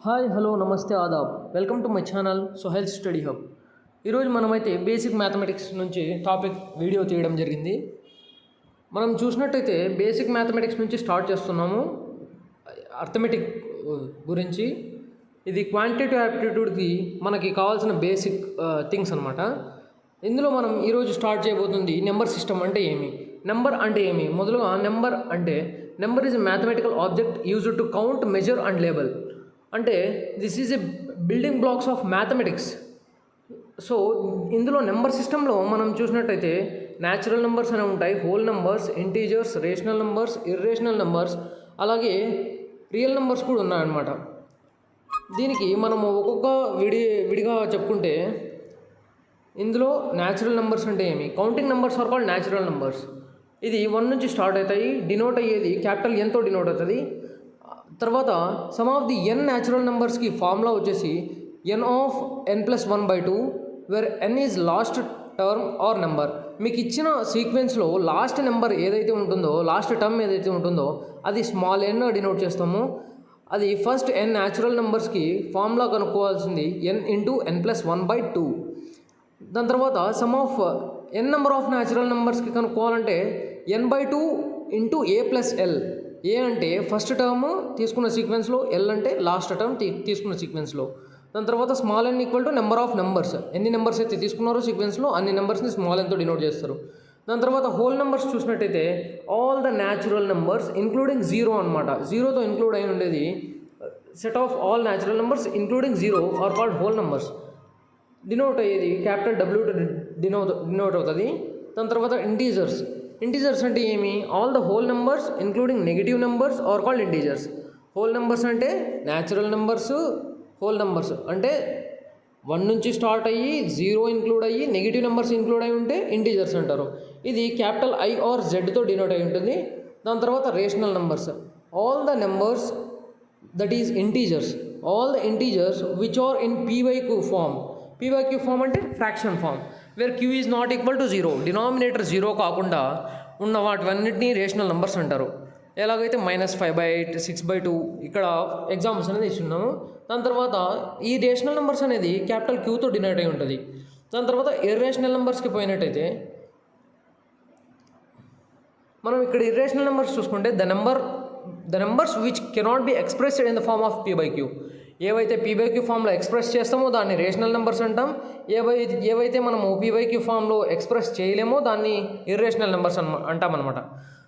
Hi hello నమస్తే ఆదాబ్ welcome to my channel Sohel study hub. ఈరోజు మనమైతే బేసిక్ మ్యాథమెటిక్స్ నుంచి టాపిక్ వీడియో తీయడం జరిగింది. మనం చూసినట్టయితే బేసిక్ మ్యాథమెటిక్స్ నుంచి స్టార్ట్ చేస్తున్నాము. అర్థమెటిక్ గురించి ఇది క్వాంటిటేటివ్ యాప్టిట్యూడ్కి మనకి కావాల్సిన బేసిక్ థింగ్స్ అనమాట. ఇందులో మనం ఈరోజు స్టార్ట్ చేయబోతుంది నెంబర్ సిస్టమ్ అంటే ఏమి, నెంబర్ అంటే ఏమి. మొదలుగా number is a mathematical object used to count, measure and label. అంటే this is a building blocks of mathematics. So ఇందులో నెంబర్ సిస్టంలో మనం చూసినట్టయితే న్యాచురల్ నెంబర్స్ అనేవి ఉంటాయి, whole numbers, integers, rational numbers, irrational numbers, అలాగే రియల్ నెంబర్స్ కూడా ఉన్నాయన్నమాట. దీనికి మనము ఒక్కొక్క విడిగా చెప్పుకుంటే ఇందులో న్యాచురల్ నెంబర్స్ అంటే ఏమి, counting numbers are called natural numbers. ఇది 1 నుంచి స్టార్ట్ అవుతాయి. డినోట్ అయ్యేది క్యాపిటల్ ఎన్తో డినోట్ అవుతుంది. తర్వాత sum of the n natural నెంబర్స్కి ఫార్ములా వచ్చేసి n of n+1/2 where n is last term or number. మీకు ఇచ్చిన సీక్వెన్స్లో లాస్ట్ నెంబర్ ఏదైతే ఉంటుందో, లాస్ట్ టర్మ్ ఏదైతే ఉంటుందో అది స్మాల్ ఎన్ డినోట్ చేస్తాము. అది ఫస్ట్ ఎన్ న్యాచురల్ నెంబర్స్కి ఫార్ములా కనుక్కోవాల్సింది n ఇంటూ n+1/2. దాని తర్వాత sum of n number of natural నెంబర్స్కి కనుక్కోవాలంటే n/2 ఇంటూ a+l. ఏ అంటే ఫస్ట్ టర్మ్ తీసుకున్న సీక్వెన్స్లో, ఎల్ అంటే లాస్ట్ టర్మ్ తీసుకున్న సీక్వెన్స్లో. దాని తర్వాత small n equal to number of numbers. ఎన్ని నెంబర్స్ అయితే తీసుకున్నారో సీక్వెన్స్లో అన్ని నెంబర్స్ని స్మాల్ ఎన్తో డినోట్ చేస్తారు. దాని తర్వాత హోల్ నెంబర్స్ చూసినట్టయితే all the natural numbers including zero అనమాట. జీరోతో ఇంక్లూడ్ అయి ఉండేది set of all natural numbers including zero are called whole numbers. Denote అయ్యేది క్యాపిటల్ డబ్ల్యూతో డినోట్ అవుతుంది. దాని తర్వాత ఇంటీజర్స్ అంటే ఏమి, all the whole numbers including negative numbers are called integers. Whole numbers అంటే న్యాచురల్ నెంబర్స్, హోల్ నెంబర్స్ అంటే 1 నుంచి స్టార్ట్ అయ్యి 0 ఇంక్లూడ్ అయ్యి నెగిటివ్ నెంబర్స్ ఇంక్లూడ్ అయి ఉంటే ఇంటీజర్స్ అంటారు. ఇది క్యాపిటల్ ఐ ఆర్ జెడ్తో డినోట్ అయి ఉంటుంది. దాని తర్వాత rational numbers, all the numbers that is integers, all the integers which are in p/q form. p/q form అంటే fraction form, where q is not equal to 0, denominator 0 కాకుండా ఉన్న వాటివన్నిటినీ rational numbers అంటారు. ఎలాగైతే -5/8, 6/2 ఇక్కడ ఎగ్జాంపుల్స్ అనేది ఇస్తున్నాము. దాని తర్వాత ఈ రేషనల్ నెంబర్స్ అనేది క్యాపిటల్ క్యూతో డినోట్ అయి ఉంటుంది. దాని తర్వాత ఇర్రేషనల్ నెంబర్స్కి పోయినట్టయితే మనం ఇక్కడ ఇర్రేషనల్ నెంబర్స్ చూసుకుంటే the numbers which cannot be expressed in the form of p/q. ఏవైతే p/q ఫామ్లో ఎక్స్ప్రెస్ చేస్తామో దాన్ని రేషనల్ నెంబర్స్ అంటాం. ఏవైతే మనము p/q ఫామ్లో ఎక్స్ప్రెస్ చేయలేమో దాన్ని ఇర్రేషనల్ నెంబర్స్ అంటామన్నమాట.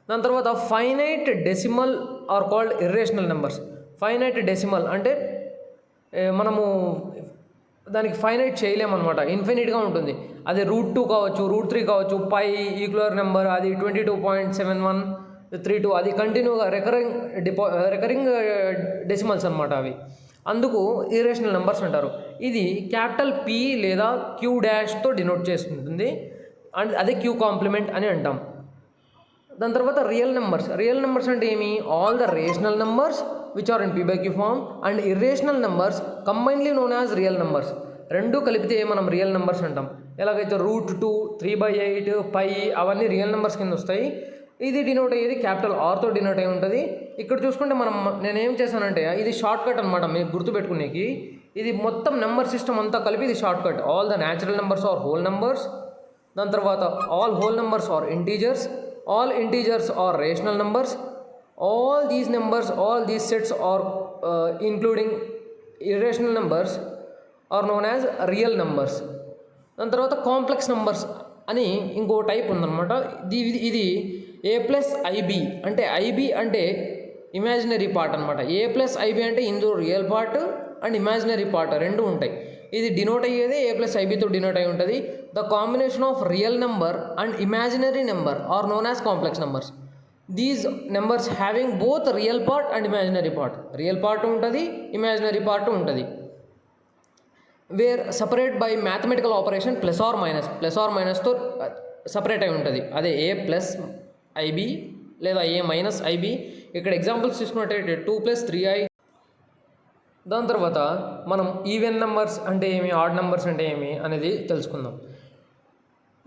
దాని తర్వాత finite decimal are called irrational numbers. Finite decimal అంటే మనము దానికి ఫైనైట్ చేయలేమన్నమాట, ఇన్ఫినిట్గా ఉంటుంది. అది √2 కావచ్చు, √3 కావచ్చు, పై ఈక్యులర్ నెంబర్ అది 22.7132 అది కంటిన్యూగా రికరింగ్ డెసిమల్స్ అనమాట అవి. అందుకు ఇర్రేషనల్ నెంబర్స్ అంటారు. ఇది క్యాపిటల్ P లేదా Q' డినోట్ చేస్తుంటుంది. అండ్ అదే Q కాంప్లిమెంట్ అని అంటాం. దాని తర్వాత రియల్ నెంబర్స్ అంటే ఏమి, all the rational numbers which are in p/q form and irrational numbers combinedly known as real numbers. రెండు కలిపితే మనం రియల్ నెంబర్స్ అంటాం. ఎలాగైతే √2, 3/8, పై అవన్నీ రియల్ నెంబర్స్ కింద వస్తాయి. ఇది డినోట్ అయ్యేది క్యాపిటల్ ఆర్తో డినోట్ అయి ఉంటుంది. ఇక్కడ చూసుకుంటే నేనేం చేశానంటే ఇది షార్ట్ కట్ అనమాట మీకు గుర్తుపెట్టుకునేకి. ఇది మొత్తం నెంబర్ సిస్టమ్ అంతా కలిపి ఇది shortcut. All the natural numbers are whole numbers. దాని తర్వాత all whole numbers are integers, all integers are rational numbers, all these sets are including irrational numbers are known as real numbers. దాని తర్వాత complex numbers అని ఇంకో type ఉందన్నమాట. ఇది a+ib అంటే IB అంటే ఇమాజినరీ పార్ట్ అనమాట. a+ib అంటే ఇందులో real part and imaginary part రెండు ఉంటాయి. ఇది డినోట్ అయ్యేది a+ibతో డినోట్ అయి ఉంటుంది. The combination of real number and imaginary number are known as complex numbers. These numbers having both real part and imaginary part. Real part ఉంటుంది, imaginary part ఉంటుంది. Where separate by mathematical operation plus or మైనస్తో separate అయి ఉంటుంది. అదే a+ib లేదా a-ib. ఇక్కడ examples తీసుకున్నట్టయితే 2 + 3i. దాని తర్వాత మనం ఈవెన్ నెంబర్స్ అంటే ఏమి, ఆడ్ నెంబర్స్ అంటే ఏమి అనేది తెలుసుకుందాం.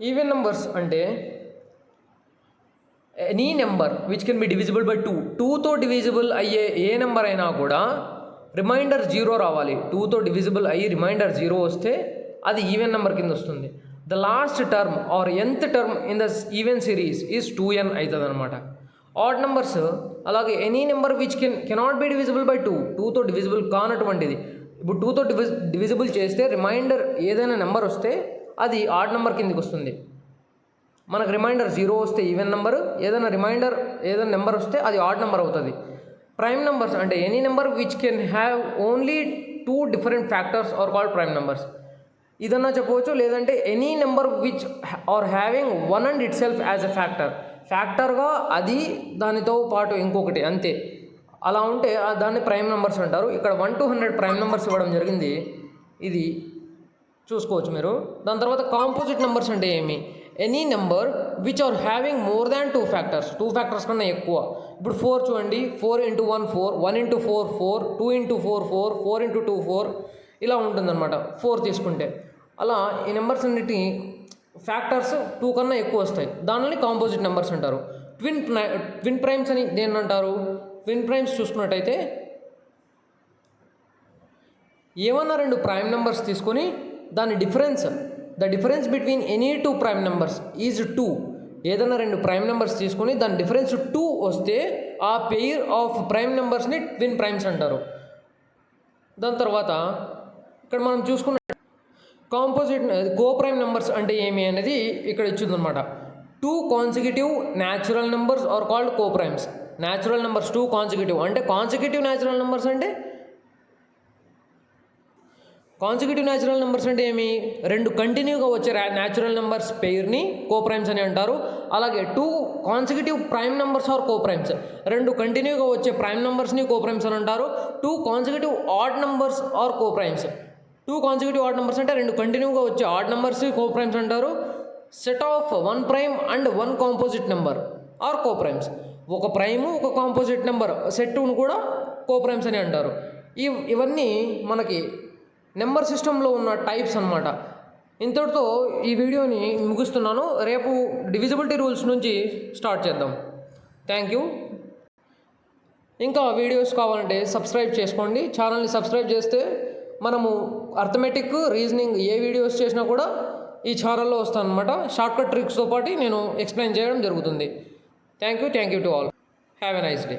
ఈవెన్ నెంబర్స్ అంటే any number which can be divisible by 2. 2తో డివిజిబుల్ అయ్యే ఏ నెంబర్ అయినా కూడా రిమైండర్ 0 రావాలి. 2తో డివిజిబుల్ అయ్యి రిమైండర్ 0 వస్తే అది ఈవెన్ నెంబర్ కింద వస్తుంది. The last term are nth term in the even series is 2n అవుతుంది అనమాట. ఆడ్ నెంబర్స్ అలాగే any number which cannot B divisible by 2తో డివిజిబుల్ కానటువంటిది. ఇప్పుడు 2తో డివిజిబుల్ చేస్తే రిమైండర్ ఏదైనా నెంబర్ వస్తే అది ఆడ్ నెంబర్ కిందకి వస్తుంది. మనకు రిమైండర్ 0 వస్తే ఈవెన్ నెంబర్, ఏదైనా నెంబర్ వస్తే అది ఆడ్ నెంబర్ అవుతుంది. ప్రైమ్ నెంబర్స్ అంటే any number which can have only 2 different factors are called prime numbers. ఇదన్నా చెప్పవచ్చు. లేదంటే any number which are having one and itself as a ఫ్యాక్టర్గా అది దానితో పాటు ఇంకొకటి అంతే. అలా ఉంటే దాన్ని ప్రైమ్ నెంబర్స్ అంటారు. ఇక్కడ 1 to 100 ప్రైమ్ నెంబర్స్ ఇవ్వడం జరిగింది. ఇది చూసుకోవచ్చు మీరు. దాని తర్వాత కాంపోజిట్ నెంబర్స్ అంటే ఏమి? Any number which are having more than 2 factors కన్నా ఎక్కువ. ఇప్పుడు 4 చూడండి, 4 into 1 4, 1 into 4 4, 2 into 4 4, 4 into 2 4 ఇలా ఉంటుందన్నమాట. 4 తీసుకుంటే అలా ఈ నెంబర్స్ అన్నిటి ఫ్యాక్టర్స్ 2 కన్నా ఎక్కువ వస్తాయి. దానిని కాంపోజిట్ నెంబర్స్ అంటారు. ట్విన్ ప్రైమ్స్ అని దేన్ని అంటారు? ట్విన్ ప్రైమ్స్ చూసుకున్నట్టయితే ఏమన్నా 2 ప్రైమ్ నెంబర్స్ తీసుకొని దాని the difference between any 2 prime numbers is 2. ఏదైనా 2 ప్రైమ్ నెంబర్స్ తీసుకొని దాని డిఫరెన్స్ 2 వస్తే ఆ పెయిర్ ఆఫ్ ప్రైమ్ నెంబర్స్ని ట్విన్ ప్రైమ్స్ అంటారు. దాని తర్వాత ఇక్కడ మనం చూసుకున్న కో ప్రైమ్ నెంబర్స్ అంటే ఏమి అనేది ఇక్కడ ఇచ్చిందనమాట. 2 consecutive natural numbers are called coprimes. Natural numbers 2 consecutive అంటే కాన్సిక్యూటివ్ న్యాచురల్ నెంబర్స్ అంటే ఏమి? 2 కంటిన్యూగా వచ్చే న్యాచురల్ నెంబర్స్ పెయిర్ని కో ప్రైమ్స్ అని అంటారు. అలాగే 2 consecutive prime numbers are coprimes. 2 కంటిన్యూగా వచ్చే ప్రైమ్ నెంబర్స్ని కో ప్రైమ్స్ అని అంటారు. 2 consecutive odd numbers are coprimes. 2 consecutive odd numbers అంటే 2 కంటిన్యూగా వచ్చే ఆడ్ నెంబర్స్ కో ప్రైమ్స్ అంటారు. Set of 1 prime and 1 composite number are coprimes. ఒక prime ఒక కాంపోజిట్ నెంబర్ సెట్ను కూడా కో ప్రైమ్స్ అని అంటారు. ఇవన్నీ మనకి నెంబర్ సిస్టంలో ఉన్న టైప్స్ అన్నమాట. ఇంతటితో ఈ వీడియోని ముగిస్తున్నాను. రేపు డివిజిబిలిటీ రూల్స్ నుంచి స్టార్ట్ చేద్దాం. Thank you. ఇంకా వీడియోస్ కావాలంటే సబ్స్క్రైబ్ చేసుకోండి. ఛానల్ని సబ్స్క్రైబ్ చేస్తే మనము అర్థమెటిక్, రీజనింగ్ ఏ వీడియోస్ చేసినా కూడా ఈ ఛానల్లో వస్తానన్నమాట. షార్ట్కట్ ట్రిక్స్తో పాటు నేను ఎక్స్ప్లెయిన్ చేయడం జరుగుతుంది. Thank you to all. Have a nice day.